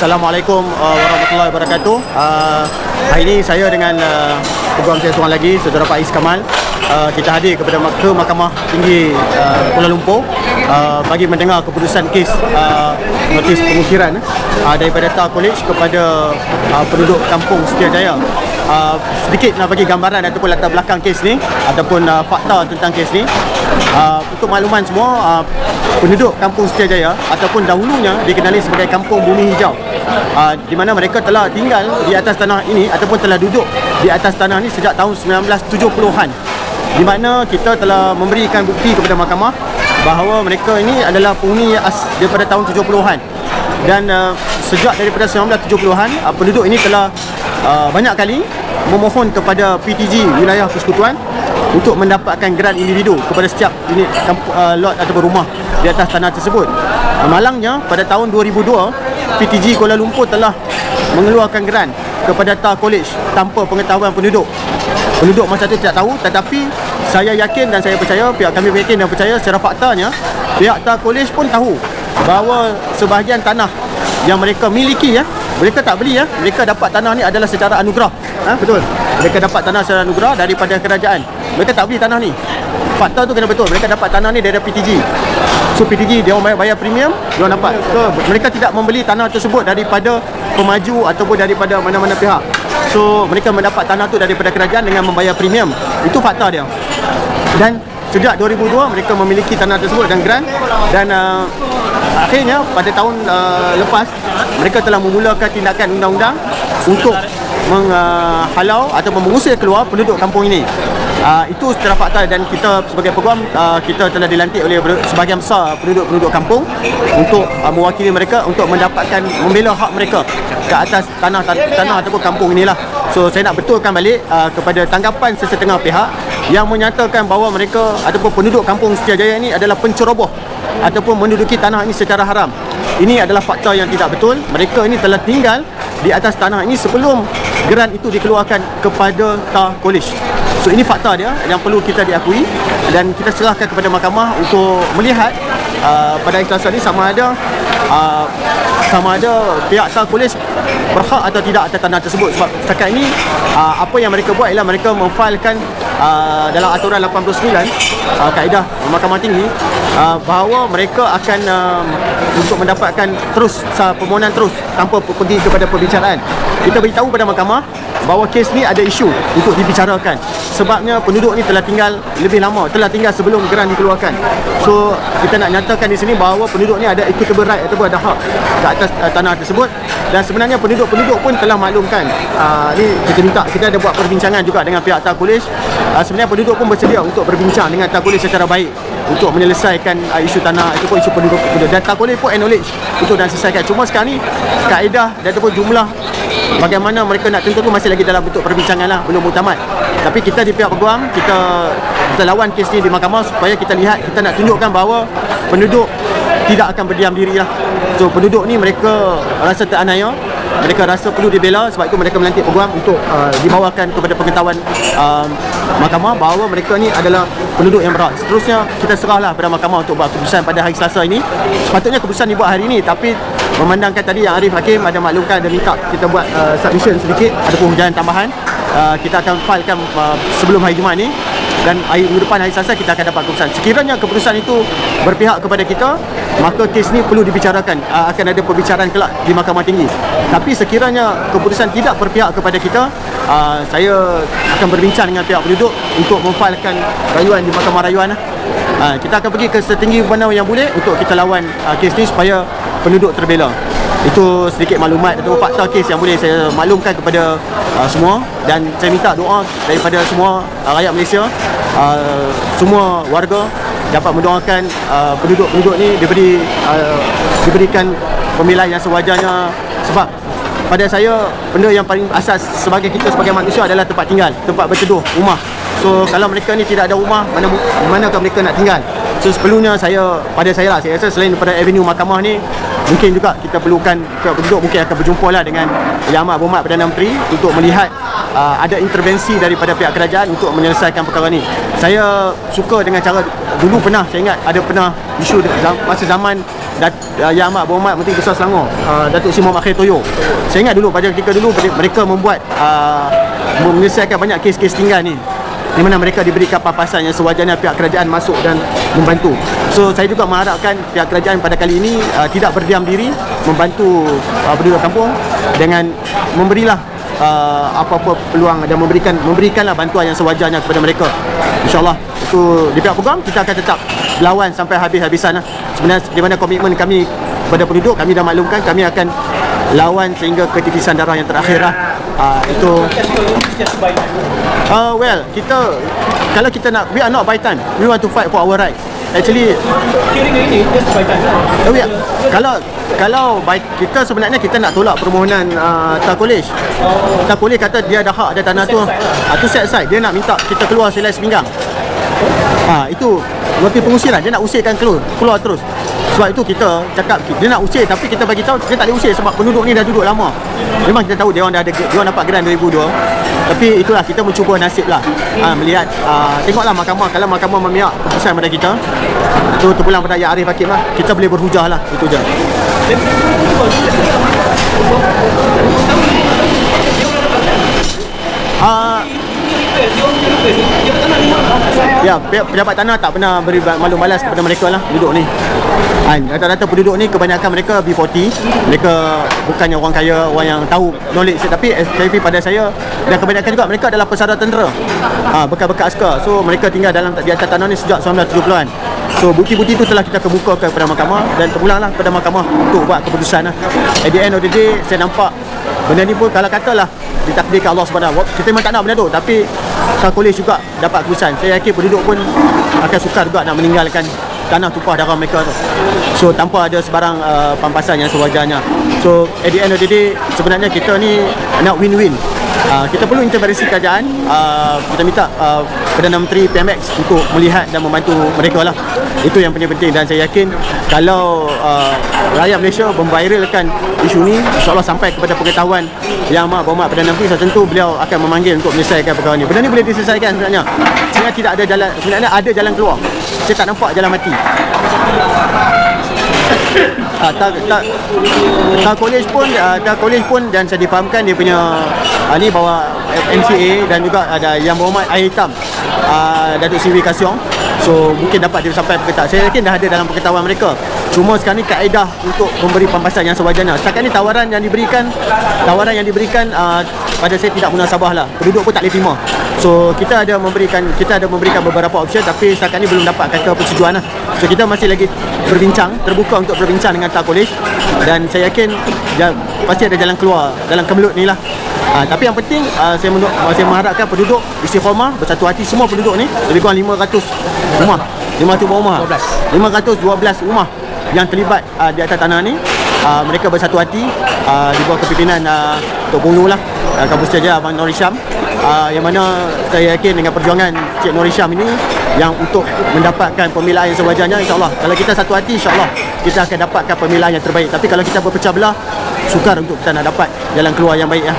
Assalamualaikum warahmatullahi wabarakatuh. Hari ini saya dengan peguam saya seorang lagi, Saudara Faiz Kamal. Kita hadir ke Mahkamah Tinggi Kuala Lumpur bagi mendengar keputusan kes notis pengusiran daripada TAR College kepada penduduk kampung Setiajaya. Sedikit nak bagi gambaran ataupun latar belakang kes ni ataupun fakta tentang kes ni. Untuk makluman semua, penduduk kampung Setiajaya ataupun dahulunya dikenali sebagai Kampung Bumi Hijau, di mana mereka telah tinggal di atas tanah ini ataupun telah duduk di atas tanah ini sejak tahun 1970-an, di mana kita telah memberikan bukti kepada mahkamah bahawa mereka ini adalah penghuni daripada tahun 70-an. Dan sejak daripada 1970-an, penduduk ini telah banyak kali memohon kepada PTG Wilayah Persekutuan untuk mendapatkan geran individu kepada setiap unit lot ataupun rumah di atas tanah tersebut. Malangnya pada tahun 2002, PTG Kuala Lumpur telah mengeluarkan geran kepada TAR College tanpa pengetahuan penduduk. Penduduk masa itu tidak tahu, tetapi saya yakin dan saya percaya, pihak kami yakin dan percaya secara faktanya, pihak TAR College pun tahu bahawa sebahagian tanah yang mereka miliki, mereka tak beli, mereka dapat tanah ni adalah secara anugerah. Betul. Mereka dapat tanah secara anugerah daripada kerajaan. Mereka tak beli tanah ni. Fakta tu kena betul. Mereka dapat tanah ni dari PTG. So PTG dia orang bayar premium, dia orang dapat. So mereka tidak membeli tanah tersebut daripada pemaju ataupun daripada mana-mana pihak. So mereka mendapat tanah tu daripada kerajaan dengan membayar premium. Itu fakta dia. Dan sejak 2002 mereka memiliki tanah tersebut dan grant, dan akhirnya pada tahun lepas mereka telah memulakan tindakan undang-undang untuk menghalau atau mengusir keluar penduduk kampung ini. Itu secara fakta, dan kita sebagai peguam kita telah dilantik oleh sebahagian besar penduduk kampung untuk mewakili mereka untuk mendapatkan membela hak mereka ke atas tanah ataupun kampung inilah. So saya nak betulkan balik kepada tanggapan sesetengah pihak yang menyatakan bahawa mereka ataupun penduduk kampung Setiajaya ini adalah penceroboh ataupun menduduki tanah ini secara haram. Ini adalah fakta yang tidak betul. Mereka ini telah tinggal di atas tanah ini sebelum geran itu dikeluarkan kepada TAR College. So ini fakta dia yang perlu kita diakui, dan kita serahkan kepada mahkamah untuk melihat pada hari Selasa ini sama ada pihak TAR College berhak atau tidak atas tanah tersebut. Sebab setakat ini apa yang mereka buat ialah mereka memfailkan dalam aturan 89 kaedah Mahkamah Tinggi bahawa mereka akan untuk mendapatkan terus permohonan terus tanpa pergi kepada perbicaraan. Kita beritahu pada mahkamah bahawa kes ni ada isu untuk dibicarakan, sebabnya penduduk ni telah tinggal lebih lama, telah tinggal sebelum geran dikeluarkan. So kita nak nyatakan di sini bahawa penduduk ni ada equitable right ataupun ada hak ke atas tanah tersebut, dan sebenarnya penduduk-penduduk pun telah maklumkan. Ni kita ada buat perbincangan juga dengan pihak TAR College. Sebenarnya penduduk pun bersedia untuk berbincang dengan TAR College secara baik untuk menyelesaikan isu tanah ataupun isu penduduk, dan TAR College pun acknowledge untuk dan selesaikan. Cuma sekarang ni kaedah dan ataupun jumlah bagaimana mereka nak tentu masih lagi dalam bentuk perbincangan lah, belum muktamad. Tapi kita di pihak peguam, kita lawan kes ni di mahkamah supaya kita lihat, kita nak tunjukkan bahawa penduduk tidak akan berdiam diri lah. So penduduk ni mereka rasa teraniaya, mereka rasa perlu dibela, sebab itu mereka melantik peguam untuk dibawakan kepada pengetahuan mahkamah bahawa mereka ni adalah penduduk yang berhak. Seterusnya kita serahlah pada mahkamah untuk buat keputusan pada hari Selasa ini. Sepatutnya keputusan dibuat hari ini, tapi memandangkan tadi yang Arif Hakim ada maklumkan, ada minta kita buat submission sedikit, ada penghujatan tambahan. Kita akan filekan sebelum hari Jumaat ni, dan minggu depan hari Selasa kita akan dapat keputusan. Sekiranya keputusan itu berpihak kepada kita, maka kes ni perlu dibicarakan, akan ada perbicaraan kelak di Mahkamah Tinggi. Tapi sekiranya keputusan tidak berpihak kepada kita, saya akan berbincang dengan pihak penduduk untuk memfilekan rayuan di Mahkamah Rayuan. Kita akan pergi ke setinggi mana yang boleh untuk kita lawan kes ni supaya penduduk terbela. Itu sedikit maklumat atau fakta kes yang boleh saya maklumkan kepada semua, dan saya minta doa daripada semua rakyat Malaysia, semua warga dapat mendoakan penduduk-penduduk ni diberikan pemilihan yang sewajarnya. Sebab pada saya, benda yang paling asas sebagai kita sebagai manusia adalah tempat tinggal, tempat berteduh, rumah. So kalau mereka ni tidak ada rumah, manakah mereka nak tinggal? So seperlunya saya rasa selain daripada avenue mahkamah ni, mungkin juga kita perlukan penduduk mungkin akan berjumpa lah dengan Yang Amat Berhormat Perdana Menteri untuk melihat ada intervensi daripada pihak kerajaan untuk menyelesaikan perkara ni. Saya suka dengan cara, dulu pernah saya ingat ada pernah isu masa zaman Yang Amat Berhormat Menteri Besar Selangor, Datuk Seri Muhammad Khairi Toyo. Saya ingat dulu pada ketika dulu mereka membuat menyelesaikan banyak kes-kes tinggal ni, di mana mereka diberikan papasan yang sewajarnya pihak kerajaan masuk dan membantu. So saya juga mengharapkan pihak kerajaan pada kali ini tidak berdiam diri, membantu penduduk kampung dengan memberilah apa-apa peluang dan memberikanlah bantuan yang sewajarnya kepada mereka. InsyaAllah itu di pihak peguam kita akan tetap lawan sampai habis-habisan lah. Sebenarnya di mana komitmen kami kepada penduduk, kami dah maklumkan kami akan lawan sehingga ketitisan darah yang terakhir lah. Itu well, kita kalau kita nak, we are not buy time, we want to fight for our right. Actually kalau kita sebenarnya kita nak tolak permohonan Tan College. Tan College kata dia dah hak ada tanah tu, tu set aside. Dia nak minta kita keluar selai sepinggang. Itu wakil pengusiran, dia nak usirkan keluar terus. Sebab itu kita cakap dia nak usir, tapi kita bagi tahu dia tak boleh usir sebab penduduk ni dah duduk lama. Memang kita tahu dia orang dapat geran 2002. Tapi itulah kita mencuba nasib lah. Melihat tengoklah mahkamah, kalau mahkamah memihak keputusan pada kita, itu terpulang pada Yang Arif Hakim lah. Kita boleh berhujah lah, itu je. Ya, pejabat tanah tak pernah beri maklum balas kepada mereka lah, penduduk ni. Rata-rata penduduk ni kebanyakan mereka B40. Mereka bukannya orang kaya, orang yang tahu knowledge, tapi pada saya dan kebanyakan juga mereka adalah pesara tentera, bekas-bekas askar. So mereka tinggal di atas tanah ni sejak 1970-an. So bukti-bukti itu telah kita kemukakan kepada mahkamah dan terpulanglah kepada mahkamah untuk buat keputusan lah. At the end of the day, saya nampak benda ni pun kalau katalah ditakdirkan Allah SWT, kita memang tak nak benda tu, tapi Tan College juga dapat keputusan. Saya yakin penduduk pun akan sukar juga nak meninggalkan tanah tumpah darah mereka tu. So tanpa ada sebarang pampasan yang sewajarnya. So at the end of the day, sebenarnya kita ni nak win-win. Kita perlu intervensi kerajaan. Kita minta Perdana Menteri PMX untuk melihat dan membantu mereka lah. Itu yang paling penting, dan saya yakin kalau rakyat Malaysia memviralkan isu ni, insyaAllah sampai kepada pengetahuan Yang Amat Berhormat Perdana Menteri, tentu beliau akan memanggil untuk menyelesaikan perkara ni. Benda ni boleh diselesaikan sebenarnya. Sebenarnya tidak ada jalan, sebenarnya ada jalan keluar. Saya tak nampak jalan mati. Tan College pun dan saya difahamkan dia punya ni bawa MCA dan juga ada Yang Berhormat Air Hitam Datuk Seri Kasiong. So mungkin dapat dia sampai perkataan. Saya yakin dah ada dalam pengetahuan mereka. Cuma sekarang ni kaedah untuk memberi pampasan yang sewajarnya. Setakat ni tawaran yang diberikan pada saya tidak munasabah lah. Penduduk pun tak boleh terima. So kita ada memberikan beberapa option, tapi setakat ni belum dapat kata persetujuan lah. So kita masih lagi terbuka untuk berbincang dengan Tan College, dan saya yakin pasti ada jalan keluar dalam kemelut ni lah. Tapi yang penting saya mengharapkan penduduk istiqamah, bersatu hati. Semua penduduk ni lebih kurang 500 rumah, 512 rumah yang terlibat di atas tanah ni. Mereka bersatu hati di bawah kepimpinan Tok Punglu lah, Kampus Saja Abang Nur Hisham, yang mana saya yakin dengan perjuangan Cik Nur Hisham ini yang untuk mendapatkan pemilaan yang sewajarnya, insyaAllah kalau kita satu hati, insyaAllah kita akan dapatkan pemilaan yang terbaik. Tapi kalau kita berpecah belah, sukar untuk kita nak dapat jalan keluar yang baik lah.